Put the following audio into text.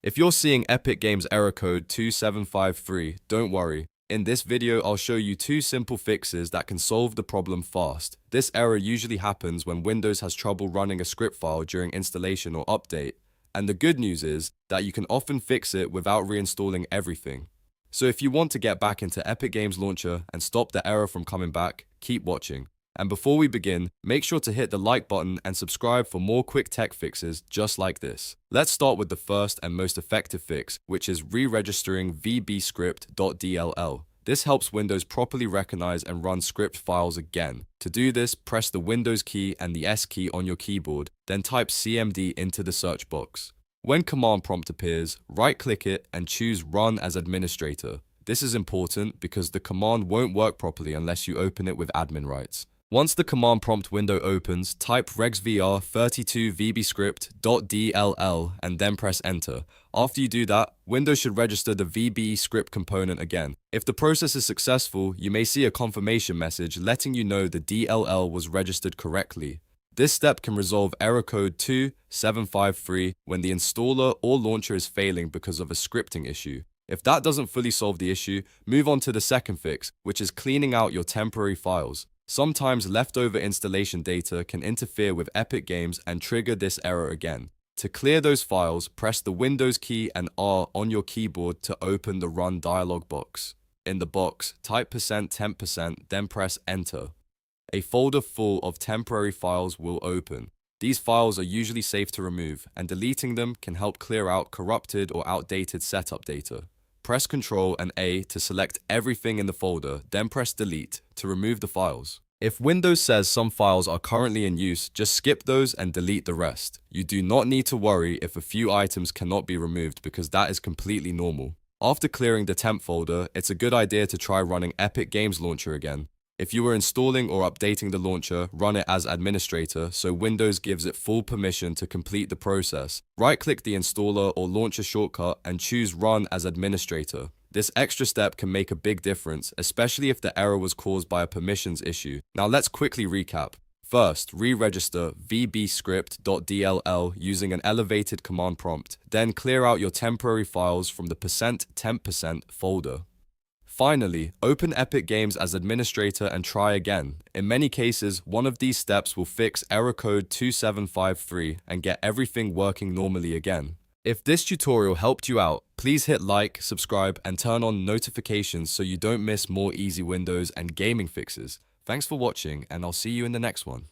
If you're seeing Epic Games error code 2753, don't worry. In this video, I'll show you 2 simple fixes that can solve the problem fast. This error usually happens when Windows has trouble running a script file during installation or update. And the good news is that you can often fix it without reinstalling everything. So if you want to get back into Epic Games Launcher and stop the error from coming back, keep watching. And before we begin, make sure to hit the like button and subscribe for more quick tech fixes just like this. Let's start with the first and most effective fix, which is re-registering VBScript.dll. This helps Windows properly recognize and run script files again. To do this, press the Windows key and the S key on your keyboard, then type CMD into the search box. When command prompt appears, right-click it and choose Run as Administrator. This is important because the command won't work properly unless you open it with admin rights. Once the command prompt window opens, type regvr32 VBScript.dll and then press enter. After you do that, Windows should register the VBScript component again. If the process is successful, you may see a confirmation message letting you know the DLL was registered correctly. This step can resolve error code 2753 when the installer or launcher is failing because of a scripting issue. If that doesn't fully solve the issue, move on to the second fix, which is cleaning out your temporary files. Sometimes leftover installation data can interfere with Epic Games and trigger this error again. To clear those files, press the Windows key and R on your keyboard to open the Run dialog box. In the box, type %temp%, then press Enter. A folder full of temporary files will open. These files are usually safe to remove, and deleting them can help clear out corrupted or outdated setup data. Press Ctrl and A to select everything in the folder, then press Delete to remove the files. If Windows says some files are currently in use, just skip those and delete the rest. You do not need to worry if a few items cannot be removed because that is completely normal. After clearing the temp folder, it's a good idea to try running Epic Games Launcher again. If you were installing or updating the launcher, run it as administrator so Windows gives it full permission to complete the process. Right-click the installer or launcher shortcut and choose Run as administrator. This extra step can make a big difference, especially if the error was caused by a permissions issue. Now let's quickly recap. First, re-register VBScript.dll using an elevated command prompt. Then clear out your temporary files from the %temp% folder. Finally, open Epic Games as administrator and try again. In many cases, one of these steps will fix error code 2753 and get everything working normally again. If this tutorial helped you out, please hit like, subscribe, and turn on notifications so you don't miss more easy Windows and gaming fixes. Thanks for watching, and I'll see you in the next one.